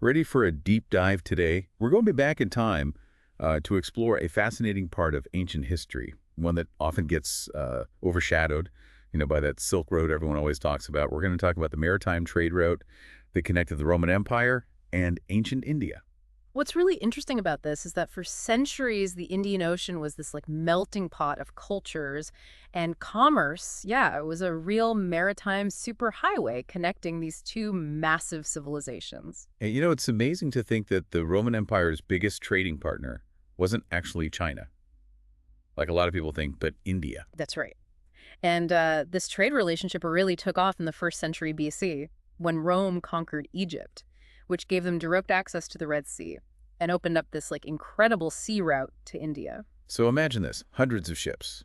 Ready for a deep dive today? We're going to be back in time to explore a fascinating part of ancient history, one that often gets overshadowed, by that Silk Road everyone always talks about. We're going to talk about the maritime trade route that connected the Roman Empire and ancient India. What's really interesting about this is that for centuries, the Indian Ocean was this like melting pot of cultures and commerce. Yeah, it was a real maritime superhighway connecting these two massive civilizations. And it's amazing to think that the Roman Empire's biggest trading partner wasn't actually China, like a lot of people think, but India. That's right. And this trade relationship really took off in the first century BC when Rome conquered Egypt, which gave them direct access to the Red Sea and opened up this like incredible sea route to India. So imagine this, hundreds of ships,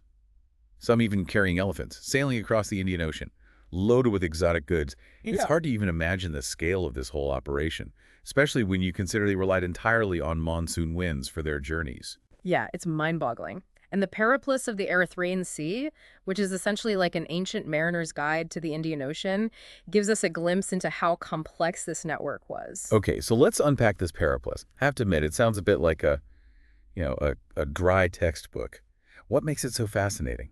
some even carrying elephants, sailing across the Indian Ocean, loaded with exotic goods. It's Yeah. hard to even imagine the scale of this whole operation, especially when you consider they relied entirely on monsoon winds for their journeys. Yeah, it's mind-boggling. And the Periplus of the Erythraean Sea, which is essentially like an ancient mariner's guide to the Indian Ocean, gives us a glimpse into how complex this network was. Okay, so let's unpack this Periplus. I have to admit, it sounds a bit like a dry textbook. What makes it so fascinating?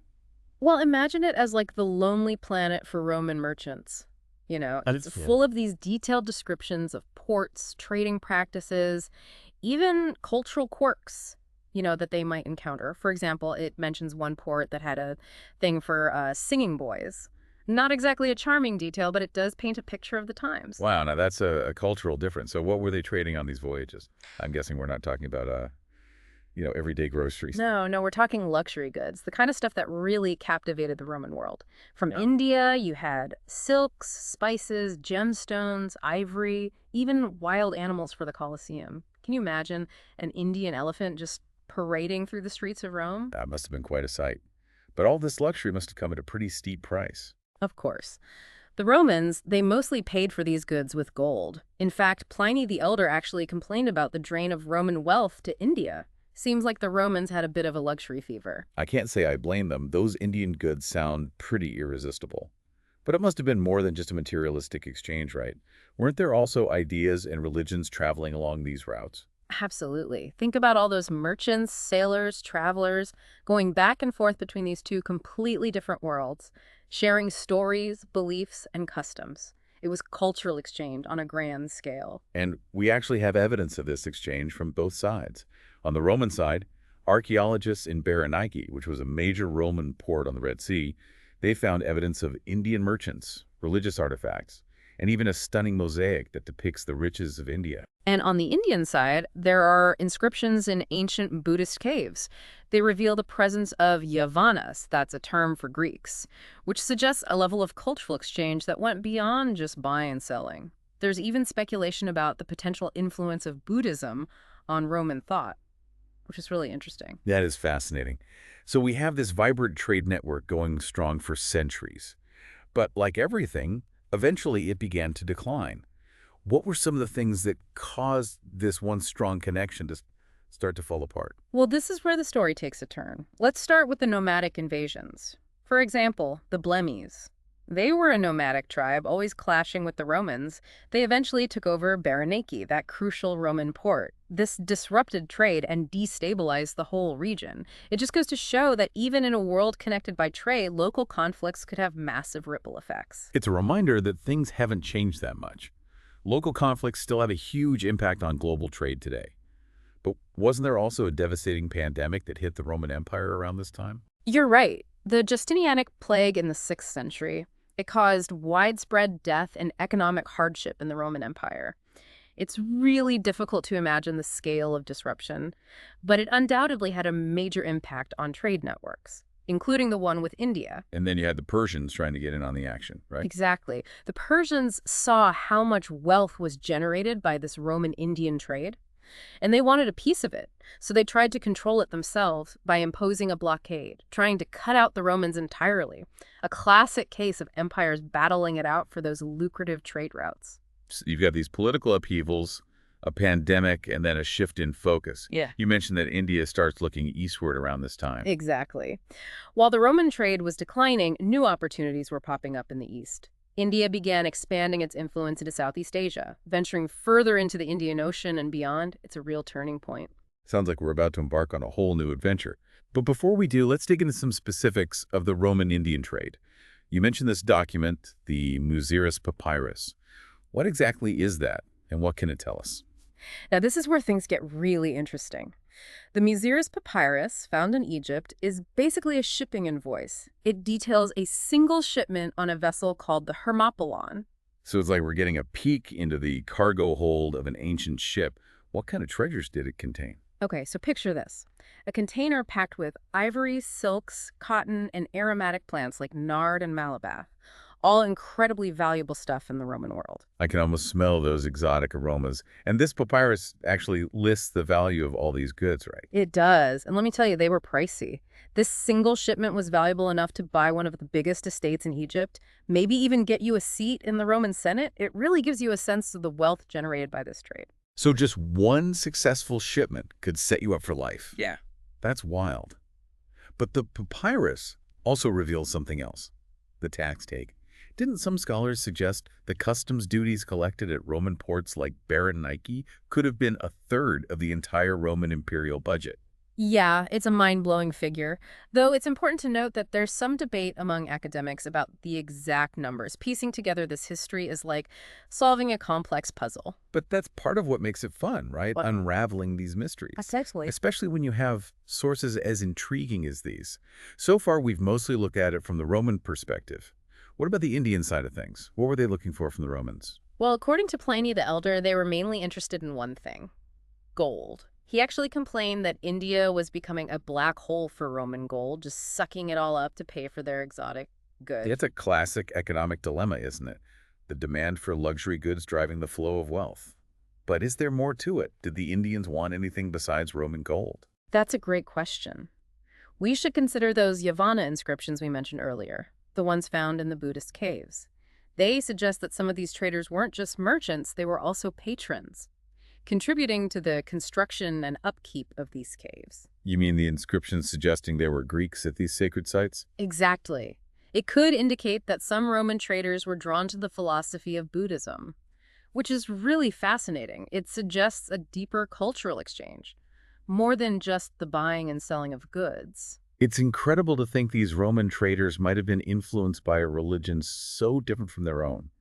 Well, imagine it as like the Lonely Planet for Roman merchants. That It's is, yeah. full of these detailed descriptions of ports, trading practices, even cultural quirks, that they might encounter. For example, it mentions one port that had a thing for singing boys. Not exactly a charming detail, but it does paint a picture of the times. Wow, now that's a cultural difference. So what were they trading on these voyages? I'm guessing we're not talking about, everyday groceries. No, no, we're talking luxury goods, the kind of stuff that really captivated the Roman world. From Yeah. India, you had silks, spices, gemstones, ivory, even wild animals for the Colosseum. Can you imagine an Indian elephant just parading through the streets of Rome? That must have been quite a sight. But all this luxury must have come at a pretty steep price. Of course. The Romans, they mostly paid for these goods with gold. In fact, Pliny the Elder actually complained about the drain of Roman wealth to India. Seems like the Romans had a bit of a luxury fever. I can't say I blame them. Those Indian goods sound pretty irresistible. But it must have been more than just a materialistic exchange, right? Weren't there also ideas and religions traveling along these routes? Absolutely. Think about all those merchants, sailors, travelers going back and forth between these two completely different worlds, sharing stories, beliefs, and customs. It was cultural exchange on a grand scale. And we actually have evidence of this exchange from both sides. On the Roman side, archaeologists in Berenike, which was a major Roman port on the Red Sea, they found evidence of Indian merchants, religious artifacts, and even a stunning mosaic that depicts the riches of India. And on the Indian side, there are inscriptions in ancient Buddhist caves. They reveal the presence of Yavanas, that's a term for Greeks, which suggests a level of cultural exchange that went beyond just buying and selling. There's even speculation about the potential influence of Buddhism on Roman thought, which is really interesting. That is fascinating. So we have this vibrant trade network going strong for centuries. But like everything, eventually it began to decline. What were some of the things that caused this once strong connection to start to fall apart? Well, this is where the story takes a turn. Let's start with the nomadic invasions. For example, the Blemmies. They were a nomadic tribe, always clashing with the Romans. They eventually took over Berenike, that crucial Roman port. This disrupted trade and destabilized the whole region. It just goes to show that even in a world connected by trade, local conflicts could have massive ripple effects. It's a reminder that things haven't changed that much. Local conflicts still have a huge impact on global trade today. But wasn't there also a devastating pandemic that hit the Roman Empire around this time? You're right. The Justinianic plague in the 6th century, it caused widespread death and economic hardship in the Roman Empire. It's really difficult to imagine the scale of disruption, but it undoubtedly had a major impact on trade networks, including the one with India. And then you had the Persians trying to get in on the action, right? Exactly. The Persians saw how much wealth was generated by this Roman-Indian trade, and they wanted a piece of it. So they tried to control it themselves by imposing a blockade, trying to cut out the Romans entirely. A classic case of empires battling it out for those lucrative trade routes. So you've got these political upheavals, a pandemic, and then a shift in focus. Yeah. You mentioned that India starts looking eastward around this time. Exactly. While the Roman trade was declining, new opportunities were popping up in the East. India began expanding its influence into Southeast Asia, venturing further into the Indian Ocean and beyond. It's a real turning point. Sounds like we're about to embark on a whole new adventure. But before we do, let's dig into some specifics of the Roman-Indian trade. You mentioned this document, the Muziris Papyrus. What exactly is that, and what can it tell us? Now, this is where things get really interesting. The Muziris Papyrus, found in Egypt, is basically a shipping invoice. It details a single shipment on a vessel called the Hermopolis. So it's like we're getting a peek into the cargo hold of an ancient ship. What kind of treasures did it contain? Okay, so picture this. A container packed with ivory, silks, cotton, and aromatic plants like nard and malabath. All incredibly valuable stuff in the Roman world. I can almost smell those exotic aromas. And this papyrus actually lists the value of all these goods, right? It does. And let me tell you, they were pricey. This single shipment was valuable enough to buy one of the biggest estates in Egypt, maybe even get you a seat in the Roman Senate. It really gives you a sense of the wealth generated by this trade. So just one successful shipment could set you up for life. Yeah. That's wild. But the papyrus also reveals something else, the tax take. Didn't some scholars suggest the customs duties collected at Roman ports like Berenike could have been a third of the entire Roman imperial budget? Yeah, it's a mind-blowing figure, though it's important to note that there's some debate among academics about the exact numbers. Piecing together this history is like solving a complex puzzle. But that's part of what makes it fun, right? What? Unraveling these mysteries. Exactly. Especially when you have sources as intriguing as these. So far, we've mostly looked at it from the Roman perspective. What about the Indian side of things? What were they looking for from the Romans? Well, according to Pliny the Elder, they were mainly interested in one thing: gold. He actually complained that India was becoming a black hole for Roman gold, just sucking it all up to pay for their exotic goods. It's a classic economic dilemma, isn't it? The demand for luxury goods driving the flow of wealth. But is there more to it? Did the Indians want anything besides Roman gold? That's a great question. We should consider those Yavana inscriptions we mentioned earlier, the ones found in the Buddhist caves. They suggest that some of these traders weren't just merchants, they were also patrons, contributing to the construction and upkeep of these caves. You mean the inscriptions suggesting there were Greeks at these sacred sites? Exactly. It could indicate that some Roman traders were drawn to the philosophy of Buddhism, which is really fascinating. It suggests a deeper cultural exchange, more than just the buying and selling of goods. It's incredible to think these Roman traders might have been influenced by a religion so different from their own.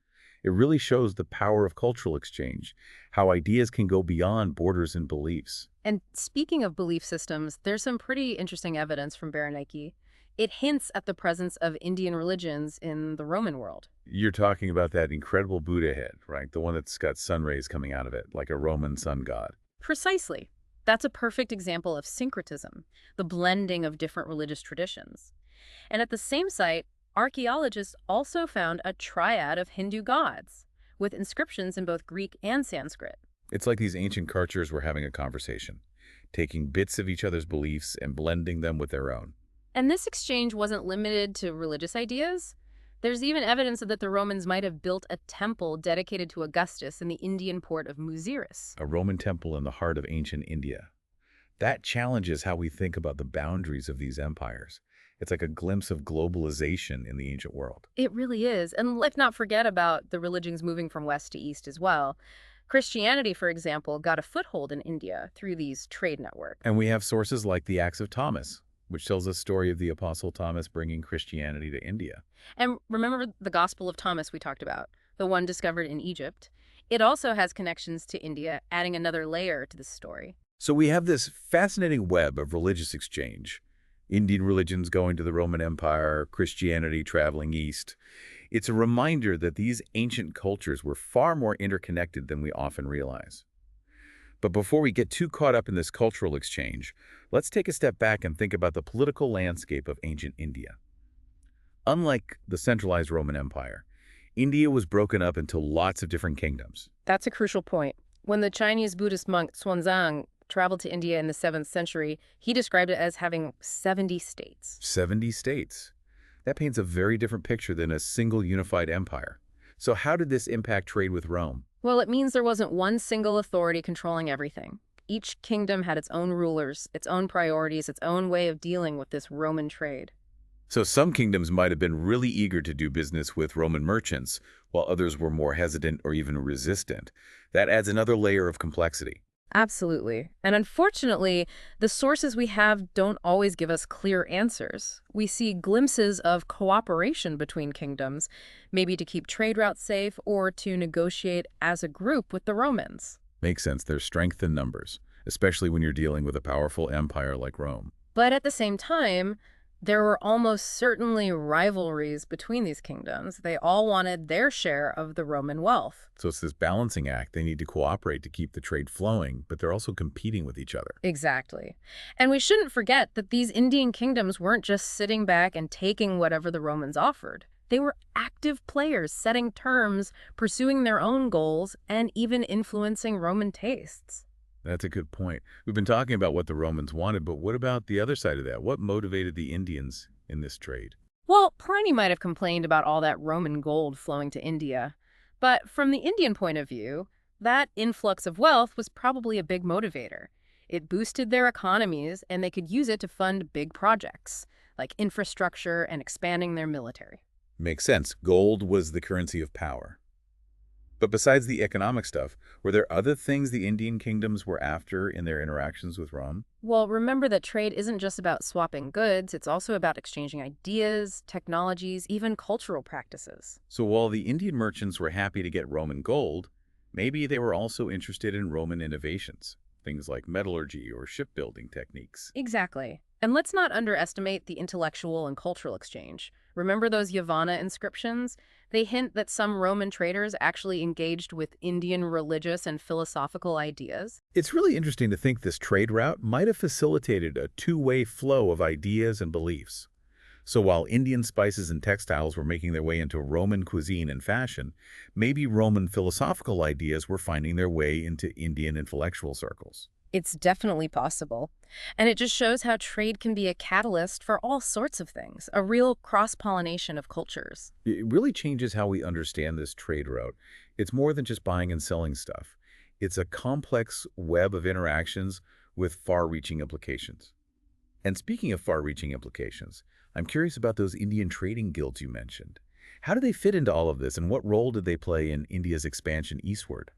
It really shows the power of cultural exchange, how ideas can go beyond borders and beliefs. And speaking of belief systems, there's some pretty interesting evidence from Berenike. It hints at the presence of Indian religions in the Roman world. You're talking about that incredible Buddha head, right? The one that's got sun rays coming out of it, like a Roman sun god. Precisely. That's a perfect example of syncretism, the blending of different religious traditions. And at the same site, archaeologists also found a triad of Hindu gods, with inscriptions in both Greek and Sanskrit. It's like these ancient cultures were having a conversation, taking bits of each other's beliefs and blending them with their own. And this exchange wasn't limited to religious ideas. There's even evidence that the Romans might have built a temple dedicated to Augustus in the Indian port of Muziris. A Roman temple in the heart of ancient India. That challenges how we think about the boundaries of these empires. It's like a glimpse of globalization in the ancient world. It really is. And let's not forget about the religions moving from west to east as well. Christianity, for example, got a foothold in India through these trade networks. And we have sources like the Acts of Thomas, which tells a story of the Apostle Thomas bringing Christianity to India. And remember the Gospel of Thomas we talked about, the one discovered in Egypt? It also has connections to India, adding another layer to the story. So we have this fascinating web of religious exchange. Indian religions going to the Roman Empire, Christianity traveling east. It's a reminder that these ancient cultures were far more interconnected than we often realize. But before we get too caught up in this cultural exchange, let's take a step back and think about the political landscape of ancient India. Unlike the centralized Roman Empire, India was broken up into lots of different kingdoms. That's a crucial point. When the Chinese Buddhist monk Xuanzang traveled to India in the 7th century, he described it as having 70 states. 70 states. That paints a very different picture than a single unified empire. So how did this impact trade with Rome? Well, it means there wasn't one single authority controlling everything. Each kingdom had its own rulers, its own priorities, its own way of dealing with this Roman trade. So some kingdoms might have been really eager to do business with Roman merchants, while others were more hesitant or even resistant. That adds another layer of complexity. Absolutely. And unfortunately, the sources we have don't always give us clear answers. We see glimpses of cooperation between kingdoms, maybe to keep trade routes safe or to negotiate as a group with the Romans. Makes sense. There's strength in numbers, especially when you're dealing with a powerful empire like Rome. But at the same time, there were almost certainly rivalries between these kingdoms. They all wanted their share of the Roman wealth. So it's this balancing act. They need to cooperate to keep the trade flowing, but they're also competing with each other. Exactly. And we shouldn't forget that these Indian kingdoms weren't just sitting back and taking whatever the Romans offered. They were active players, setting terms, pursuing their own goals, and even influencing Roman tastes. That's a good point. We've been talking about what the Romans wanted, but what about the other side of that? What motivated the Indians in this trade? Well, Pliny might have complained about all that Roman gold flowing to India. But from the Indian point of view, that influx of wealth was probably a big motivator. It boosted their economies, and they could use it to fund big projects, like infrastructure and expanding their military. Makes sense. Gold was the currency of power. But besides the economic stuff, were there other things the Indian kingdoms were after in their interactions with Rome? Well, remember that trade isn't just about swapping goods, it's also about exchanging ideas, technologies, even cultural practices. So while the Indian merchants were happy to get Roman gold, maybe they were also interested in Roman innovations, things like metallurgy or shipbuilding techniques. Exactly. And let's not underestimate the intellectual and cultural exchange. Remember those Yavanna inscriptions? They hint that some Roman traders actually engaged with Indian religious and philosophical ideas. It's really interesting to think this trade route might have facilitated a two-way flow of ideas and beliefs. So while Indian spices and textiles were making their way into Roman cuisine and fashion, maybe Roman philosophical ideas were finding their way into Indian intellectual circles. It's definitely possible. And it just shows how trade can be a catalyst for all sorts of things, a real cross-pollination of cultures. It really changes how we understand this trade route. It's more than just buying and selling stuff. It's a complex web of interactions with far-reaching implications. And speaking of far-reaching implications, I'm curious about those Indian trading guilds you mentioned. How do they fit into all of this, and what role did they play in India's expansion eastward?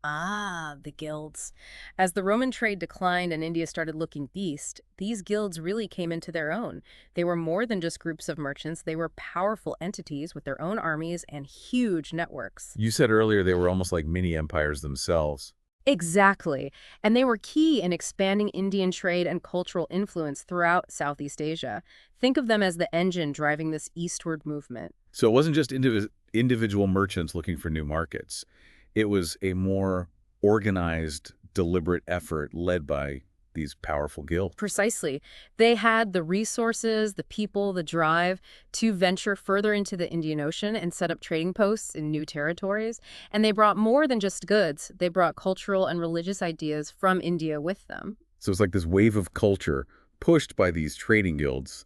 Ah, the guilds. As the Roman trade declined and India started looking east, these guilds really came into their own. They were more than just groups of merchants, they were powerful entities with their own armies and huge networks. You said earlier they were almost like mini empires themselves. Exactly. And they were key in expanding Indian trade and cultural influence throughout Southeast Asia. Think of them as the engine driving this eastward movement. So it wasn't just individual merchants looking for new markets. It was a more organized, deliberate effort led by these powerful guilds. Precisely. They had the resources, the people, the drive to venture further into the Indian Ocean and set up trading posts in new territories. And they brought more than just goods. They brought cultural and religious ideas from India with them. So it's like this wave of culture pushed by these trading guilds,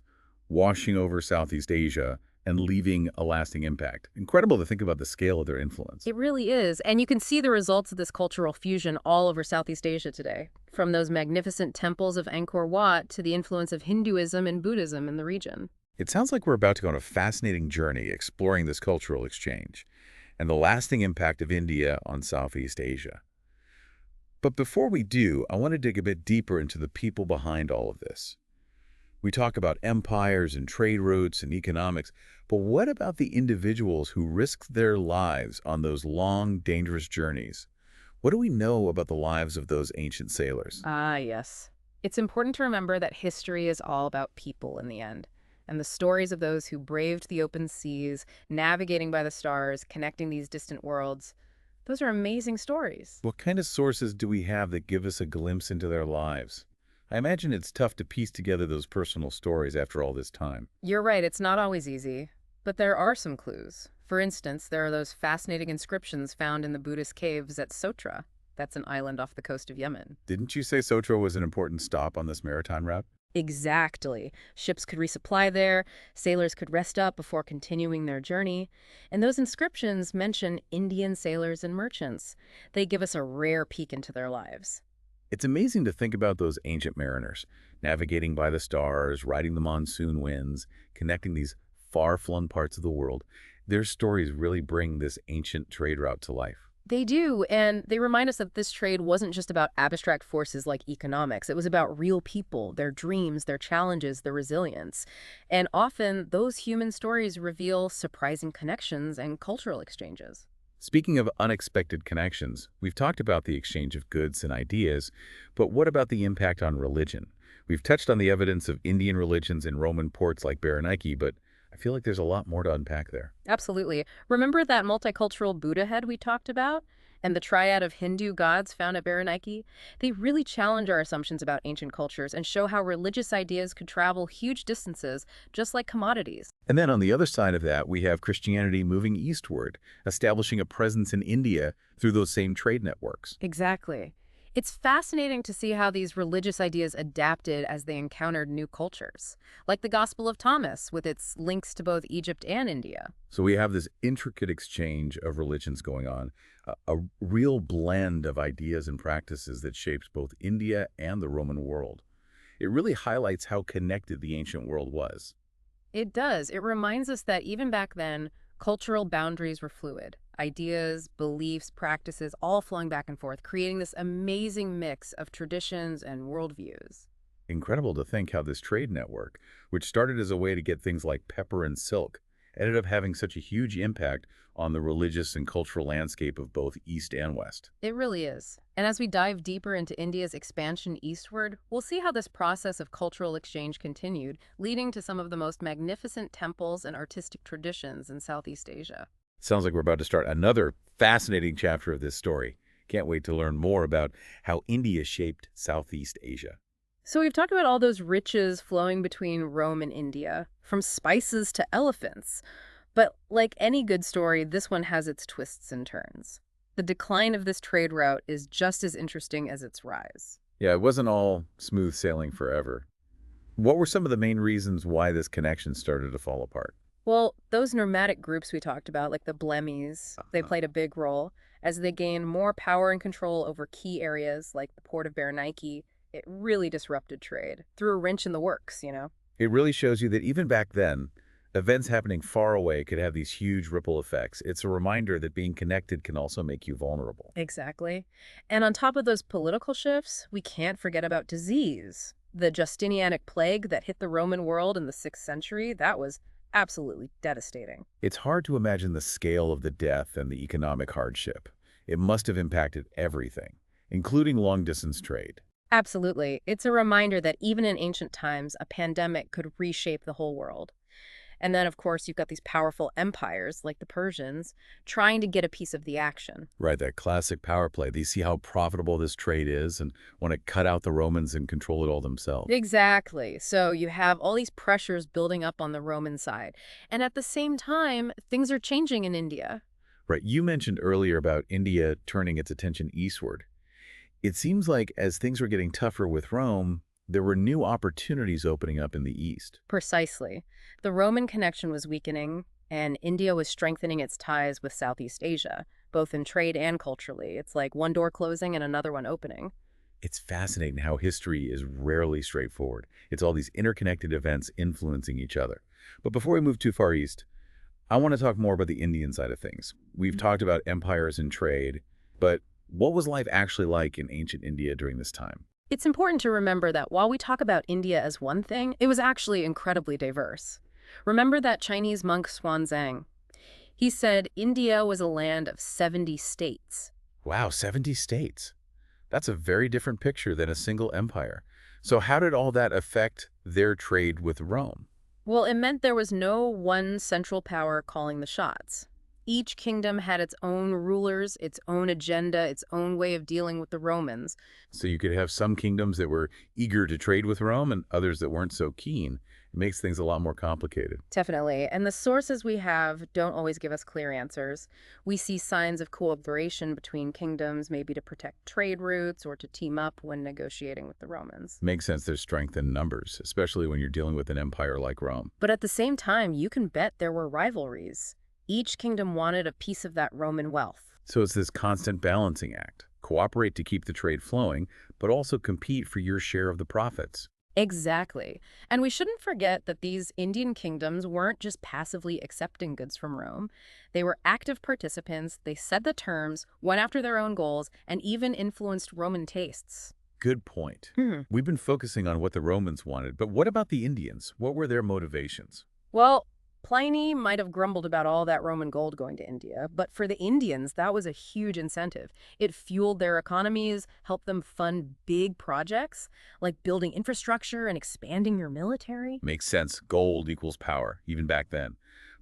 washing over Southeast Asia and leaving a lasting impact. Incredible to think about the scale of their influence. It really is. And you can see the results of this cultural fusion all over Southeast Asia today, from those magnificent temples of Angkor Wat to the influence of Hinduism and Buddhism in the region. It sounds like we're about to go on a fascinating journey exploring this cultural exchange and the lasting impact of India on Southeast Asia. But before we do, I want to dig a bit deeper into the people behind all of this. We talk about empires and trade routes and economics, but what about the individuals who risked their lives on those long, dangerous journeys? What do we know about the lives of those ancient sailors? Ah, yes. It's important to remember that history is all about people in the end. And the stories of those who braved the open seas, navigating by the stars, connecting these distant worlds, those are amazing stories. What kind of sources do we have that give us a glimpse into their lives? I imagine it's tough to piece together those personal stories after all this time. You're right, it's not always easy, but there are some clues. For instance, there are those fascinating inscriptions found in the Buddhist caves at Sotra. That's an island off the coast of Yemen. Didn't you say Sotra was an important stop on this maritime route? Exactly. Ships could resupply there, sailors could rest up before continuing their journey, and those inscriptions mention Indian sailors and merchants. They give us a rare peek into their lives. It's amazing to think about those ancient mariners, navigating by the stars, riding the monsoon winds, connecting these far-flung parts of the world. Their stories really bring this ancient trade route to life. They do, and they remind us that this trade wasn't just about abstract forces like economics. It was about real people, their dreams, their challenges, their resilience. And often, those human stories reveal surprising connections and cultural exchanges. Speaking of unexpected connections, we've talked about the exchange of goods and ideas, but what about the impact on religion? We've touched on the evidence of Indian religions in Roman ports like Berenike, but I feel like there's a lot more to unpack there. Absolutely. Remember that multicultural Buddha head we talked about? And the triad of Hindu gods found at Berenike? They really challenge our assumptions about ancient cultures and show how religious ideas could travel huge distances, just like commodities. And then on the other side of that, we have Christianity moving eastward, establishing a presence in India through those same trade networks. Exactly. It's fascinating to see how these religious ideas adapted as they encountered new cultures, like the Gospel of Thomas with its links to both Egypt and India. So we have this intricate exchange of religions going on, a real blend of ideas and practices that shapes both India and the Roman world. It really highlights how connected the ancient world was. It does. It reminds us that even back then, cultural boundaries were fluid. Ideas, beliefs, practices, all flowing back and forth, creating this amazing mix of traditions and worldviews. Incredible to think how this trade network, which started as a way to get things like pepper and silk, ended up having such a huge impact on the religious and cultural landscape of both East and West. It really is. And as we dive deeper into India's expansion eastward, we'll see how this process of cultural exchange continued, leading to some of the most magnificent temples and artistic traditions in Southeast Asia. Sounds like we're about to start another fascinating chapter of this story. Can't wait to learn more about how India shaped Southeast Asia. So we've talked about all those riches flowing between Rome and India, from spices to elephants. But like any good story, this one has its twists and turns. The decline of this trade route is just as interesting as its rise. Yeah, it wasn't all smooth sailing forever. What were some of the main reasons why this connection started to fall apart? Well, those nomadic groups we talked about, like the Blemmies, they Uh-huh. played a big role. As they gained more power and control over key areas like the port of Berenike, it really disrupted trade, threw a wrench in the works. It really shows you that even back then, events happening far away could have these huge ripple effects. It's a reminder that being connected can also make you vulnerable. Exactly. And on top of those political shifts, we can't forget about disease. The Justinianic plague that hit the Roman world in the 6th century, that was absolutely devastating. It's hard to imagine the scale of the death and the economic hardship. It must have impacted everything, including long-distance trade. Absolutely. It's a reminder that even in ancient times, a pandemic could reshape the whole world. And then, of course, you've got these powerful empires like the Persians trying to get a piece of the action. Right, that classic power play. They see how profitable this trade is and want to cut out the Romans and control it all themselves. Exactly. So you have all these pressures building up on the Roman side. And at the same time, things are changing in India. Right, you mentioned earlier about India turning its attention eastward. It seems like as things were getting tougher with Rome, there were new opportunities opening up in the east. Precisely. The Roman connection was weakening, and India was strengthening its ties with Southeast Asia, both in trade and culturally. It's like one door closing and another one opening. It's fascinating how history is rarely straightforward. It's all these interconnected events influencing each other. But before we move too far east, I want to talk more about the Indian side of things. We've talked about empires and trade, but what was life actually like in ancient India during this time? It's important to remember that while we talk about India as one thing, it was actually incredibly diverse. Remember that Chinese monk Xuanzang? He said India was a land of 70 states. Wow, 70 states. That's a very different picture than a single empire. So how did all that affect their trade with Rome? Well, it meant there was no one central power calling the shots. Each kingdom had its own rulers, its own agenda, its own way of dealing with the Romans. So you could have some kingdoms that were eager to trade with Rome and others that weren't so keen. It makes things a lot more complicated. Definitely. And the sources we have don't always give us clear answers. We see signs of cooperation between kingdoms, maybe to protect trade routes or to team up when negotiating with the Romans. Makes sense there's strength in numbers, especially when you're dealing with an empire like Rome. But at the same time, you can bet there were rivalries. Each kingdom wanted a piece of that Roman wealth. So it's this constant balancing act. cooperate to keep the trade flowing, but also compete for your share of the profits. Exactly. And we shouldn't forget that these Indian kingdoms weren't just passively accepting goods from Rome. They were active participants, they set the terms, went after their own goals, and even influenced Roman tastes. Good point. We've been focusing on what the Romans wanted, but what about the Indians? What were their motivations? Well, Pliny might have grumbled about all that Roman gold going to India, but for the Indians, that was a huge incentive. It fueled their economies, helped them fund big projects, like building infrastructure and expanding your military. Makes sense. Gold equals power, even back then.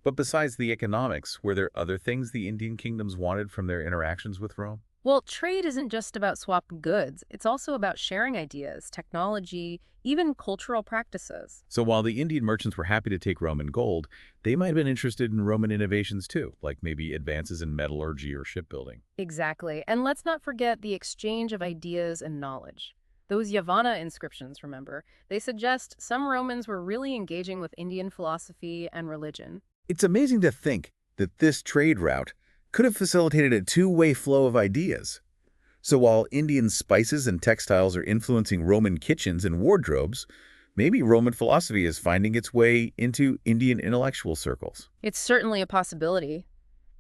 But besides the economics, were there other things the Indian kingdoms wanted from their interactions with Rome? Well, trade isn't just about swapping goods. It's also about sharing ideas, technology, even cultural practices. So while the Indian merchants were happy to take Roman gold, they might have been interested in Roman innovations too, like maybe advances in metallurgy or shipbuilding. Exactly. And let's not forget the exchange of ideas and knowledge. Those Yavanna inscriptions, remember, they suggest some Romans were really engaging with Indian philosophy and religion. It's amazing to think that this trade route could have facilitated a two-way flow of ideas. So while Indian spices and textiles are influencing Roman kitchens and wardrobes, maybe Roman philosophy is finding its way into Indian intellectual circles. It's certainly a possibility,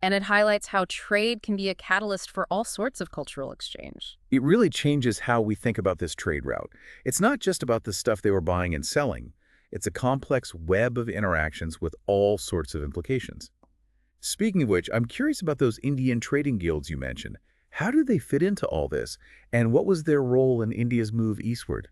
and it highlights how trade can be a catalyst for all sorts of cultural exchange. It really changes how we think about this trade route. It's not just about the stuff they were buying and selling. It's a complex web of interactions with all sorts of implications. Speaking of which, I'm curious about those Indian trading guilds you mentioned. How do they fit into all this? And what was their role in India's move eastward?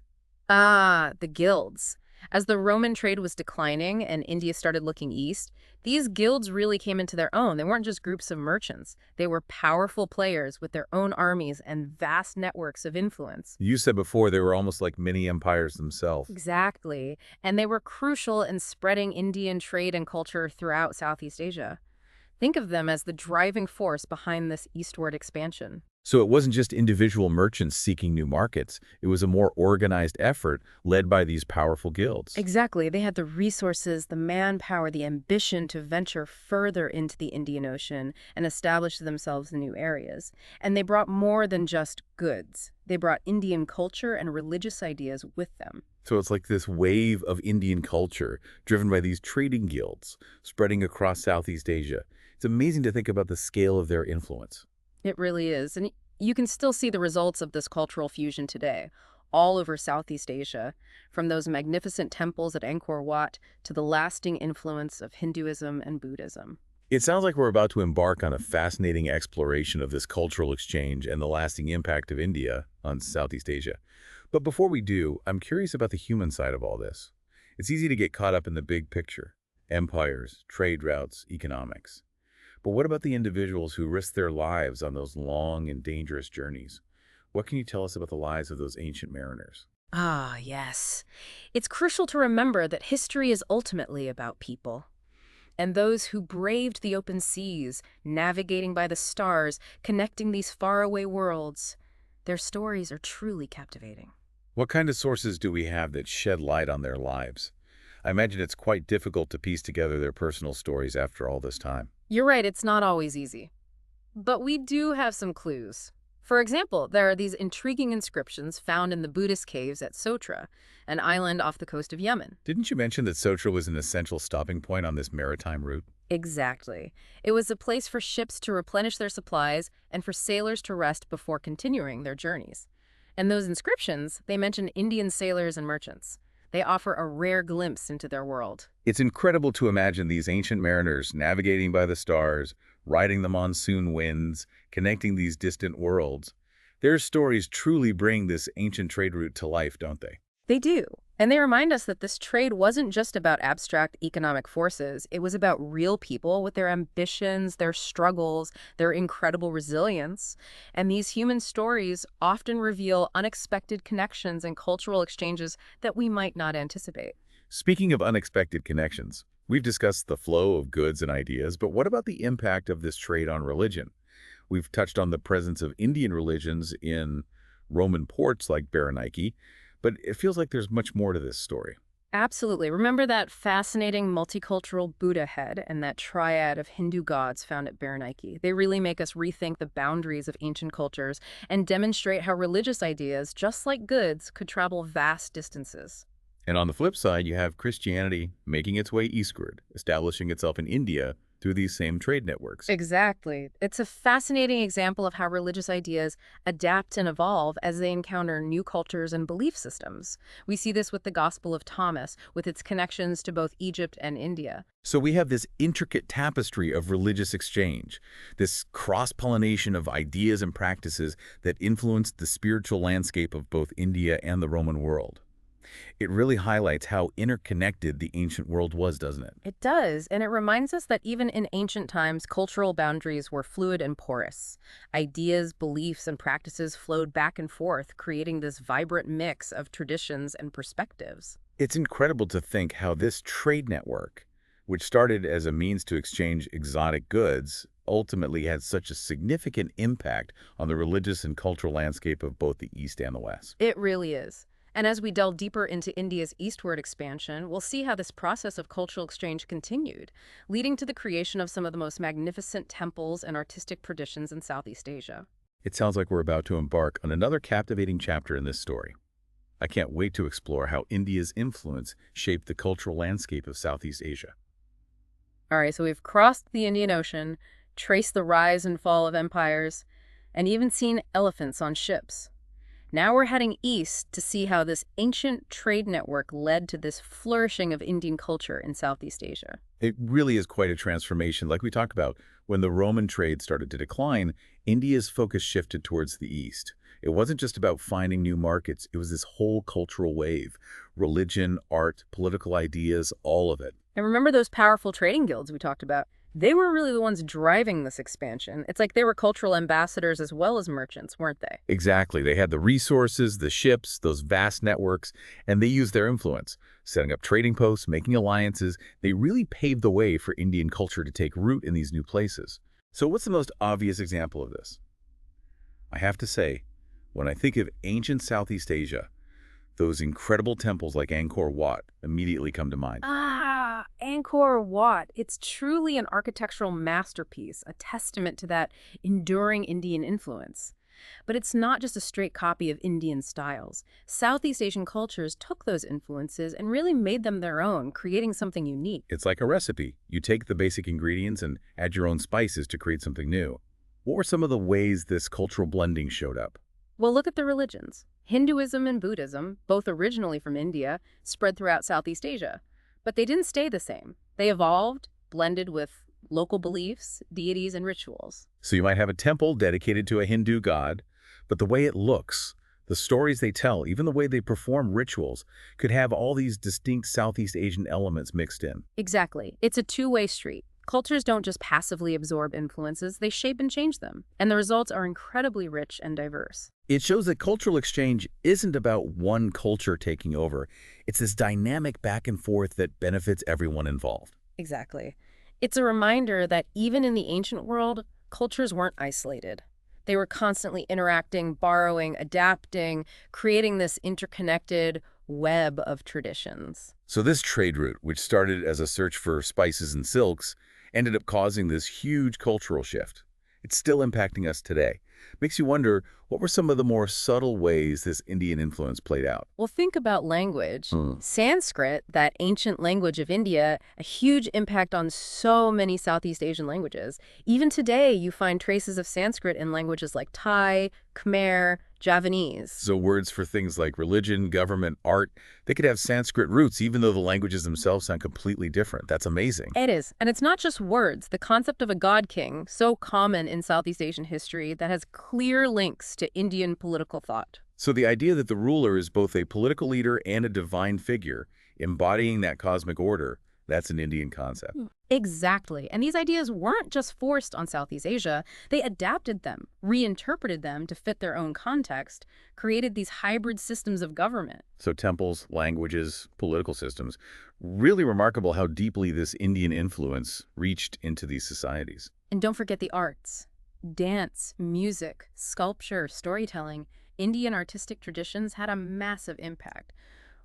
Ah, the guilds. As the Roman trade was declining and India started looking east, these guilds really came into their own. They weren't just groups of merchants. They were powerful players with their own armies and vast networks of influence. You said before they were almost like mini empires themselves. Exactly. And they were crucial in spreading Indian trade and culture throughout Southeast Asia. Think of them as the driving force behind this eastward expansion. So it wasn't just individual merchants seeking new markets. It was a more organized effort led by these powerful guilds. Exactly. They had the resources, the manpower, the ambition to venture further into the Indian Ocean and establish themselves in new areas. And they brought more than just goods. They brought Indian culture and religious ideas with them. So it's like this wave of Indian culture driven by these trading guilds spreading across Southeast Asia. It's amazing to think about the scale of their influence. It really is. And you can still see the results of this cultural fusion today, all over Southeast Asia, from those magnificent temples at Angkor Wat to the lasting influence of Hinduism and Buddhism. It sounds like we're about to embark on a fascinating exploration of this cultural exchange and the lasting impact of India on Southeast Asia. But before we do, I'm curious about the human side of all this. It's easy to get caught up in the big picture: empires, trade routes, economics. But what about the individuals who risk their lives on those long and dangerous journeys? What can you tell us about the lives of those ancient mariners? Ah, yes. It's crucial to remember that history is ultimately about people. And those who braved the open seas, navigating by the stars, connecting these faraway worlds, their stories are truly captivating. What kind of sources do we have that shed light on their lives? I imagine it's quite difficult to piece together their personal stories after all this time. You're right, it's not always easy. But we do have some clues. For example, there are these intriguing inscriptions found in the Buddhist caves at Sotra, an island off the coast of Yemen. Didn't you mention that Sotra was an essential stopping point on this maritime route? Exactly. It was a place for ships to replenish their supplies and for sailors to rest before continuing their journeys. And those inscriptions, they mention Indian sailors and merchants. They offer a rare glimpse into their world. It's incredible to imagine these ancient mariners navigating by the stars, riding the monsoon winds, connecting these distant worlds. Their stories truly bring this ancient trade route to life, don't they? They do. And they remind us that this trade wasn't just about abstract economic forces. It was about real people with their ambitions, their struggles, their incredible resilience. And these human stories often reveal unexpected connections and cultural exchanges that we might not anticipate. Speaking of unexpected connections, we've discussed the flow of goods and ideas, but what about the impact of this trade on religion? We've touched on the presence of Indian religions in Roman ports like Berenike, but it feels like there's much more to this story. Absolutely. Remember that fascinating multicultural Buddha head and that triad of Hindu gods found at Berenike? They really make us rethink the boundaries of ancient cultures and demonstrate how religious ideas, just like goods, could travel vast distances. And on the flip side, you have Christianity making its way eastward, establishing itself in India through these same trade networks. Exactly. It's a fascinating example of how religious ideas adapt and evolve as they encounter new cultures and belief systems. We see this with the Gospel of Thomas, with its connections to both Egypt and India. So we have this intricate tapestry of religious exchange, this cross-pollination of ideas and practices that influenced the spiritual landscape of both India and the Roman world. It really highlights how interconnected the ancient world was, doesn't it? It does, and it reminds us that even in ancient times, cultural boundaries were fluid and porous. Ideas, beliefs, and practices flowed back and forth, creating this vibrant mix of traditions and perspectives. It's incredible to think how this trade network, which started as a means to exchange exotic goods, ultimately had such a significant impact on the religious and cultural landscape of both the East and the West. It really is. And as we delve deeper into India's eastward expansion, we'll see how this process of cultural exchange continued, leading to the creation of some of the most magnificent temples and artistic traditions in Southeast Asia. It sounds like we're about to embark on another captivating chapter in this story. I can't wait to explore how India's influence shaped the cultural landscape of Southeast Asia. All right, so we've crossed the Indian Ocean, traced the rise and fall of empires, and even seen elephants on ships. Now we're heading east to see how this ancient trade network led to this flourishing of Indian culture in Southeast Asia. It really is quite a transformation. Like we talked about, when the Roman trade started to decline, India's focus shifted towards the east. It wasn't just about finding new markets, it was this whole cultural wave. Religion, art, political ideas, all of it. And remember those powerful trading guilds we talked about? They were really the ones driving this expansion. It's like they were cultural ambassadors as well as merchants, weren't they? Exactly. They had the resources, the ships, those vast networks, and they used their influence, setting up trading posts, making alliances. They really paved the way for Indian culture to take root in these new places. So what's the most obvious example of this? I have to say, when I think of ancient Southeast Asia, those incredible temples like Angkor Wat immediately come to mind. Angkor Wat. It's truly an architectural masterpiece, a testament to that enduring Indian influence. But it's not just a straight copy of Indian styles. Southeast Asian cultures took those influences and really made them their own, creating something unique. It's like a recipe. You take the basic ingredients and add your own spices to create something new. What were some of the ways this cultural blending showed up? Well, look at the religions. Hinduism and Buddhism, both originally from India, spread throughout Southeast Asia. But they didn't stay the same. They evolved, blended with local beliefs, deities, and rituals. So you might have a temple dedicated to a Hindu god, but the way it looks, the stories they tell, even the way they perform rituals, could have all these distinct Southeast Asian elements mixed in. Exactly. It's a two-way street. Cultures don't just passively absorb influences, they shape and change them. And the results are incredibly rich and diverse. It shows that cultural exchange isn't about one culture taking over. It's this dynamic back and forth that benefits everyone involved. Exactly. It's a reminder that even in the ancient world, cultures weren't isolated. They were constantly interacting, borrowing, adapting, creating this interconnected web of traditions. So this trade route, which started as a search for spices and silks, ended up causing this huge cultural shift. It's still impacting us today. Makes you wonder, what were some of the more subtle ways this Indian influence played out? Well, think about language. Sanskrit, that ancient language of India, a huge impact on so many Southeast Asian languages. Even today, you find traces of Sanskrit in languages like Thai, Khmer, Javanese. So words for things like religion, government, art, they could have Sanskrit roots even though the languages themselves sound completely different. That's amazing. It is. And it's not just words. The concept of a god king, so common in Southeast Asian history, that has clear links to Indian political thought. So the idea that the ruler is both a political leader and a divine figure, embodying that cosmic order, that's an Indian concept. Exactly. And these ideas weren't just forced on Southeast Asia. They adapted them, reinterpreted them to fit their own context, created these hybrid systems of government. So temples, languages, political systems. Really remarkable how deeply this Indian influence reached into these societies. And don't forget the arts. Dance, music, sculpture, storytelling. Indian artistic traditions had a massive impact.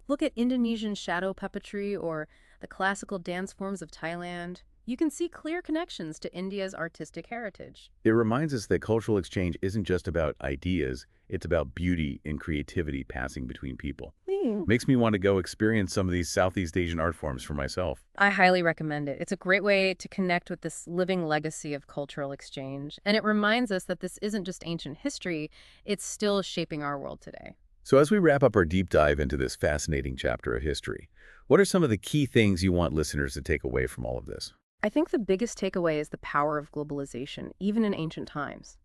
Look at Indonesian shadow puppetry or the classical dance forms of Thailand. You can see clear connections to India's artistic heritage. It reminds us that cultural exchange isn't just about ideas, it's about beauty and creativity passing between people. Makes me want to go experience some of these Southeast Asian art forms for myself. I highly recommend it. It's a great way to connect with this living legacy of cultural exchange. And it reminds us that this isn't just ancient history, it's still shaping our world today. So as we wrap up our deep dive into this fascinating chapter of history, what are some of the key things you want listeners to take away from all of this? I think the biggest takeaway is the power of globalization, even in ancient times.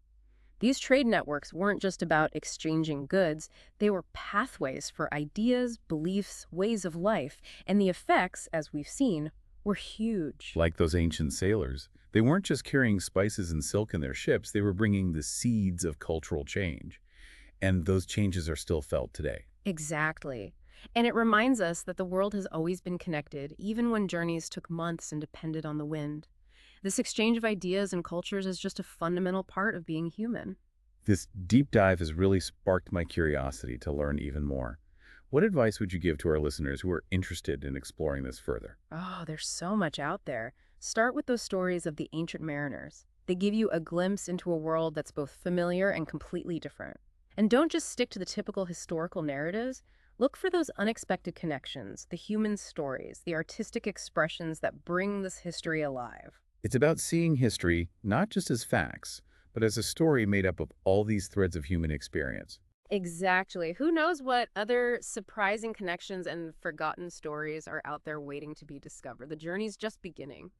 These trade networks weren't just about exchanging goods, they were pathways for ideas, beliefs, ways of life, and the effects, as we've seen, were huge. Like those ancient sailors, they weren't just carrying spices and silk in their ships, they were bringing the seeds of cultural change. And those changes are still felt today. Exactly. And it reminds us that the world has always been connected, even when journeys took months and depended on the wind. This exchange of ideas and cultures is just a fundamental part of being human. This deep dive has really sparked my curiosity to learn even more. What advice would you give to our listeners who are interested in exploring this further? Oh, there's so much out there. Start with those stories of the ancient mariners. They give you a glimpse into a world that's both familiar and completely different. And don't just stick to the typical historical narratives. Look for those unexpected connections, the human stories, the artistic expressions that bring this history alive. It's about seeing history not just as facts, but as a story made up of all these threads of human experience. Exactly. Who knows what other surprising connections and forgotten stories are out there waiting to be discovered? The journey's just beginning.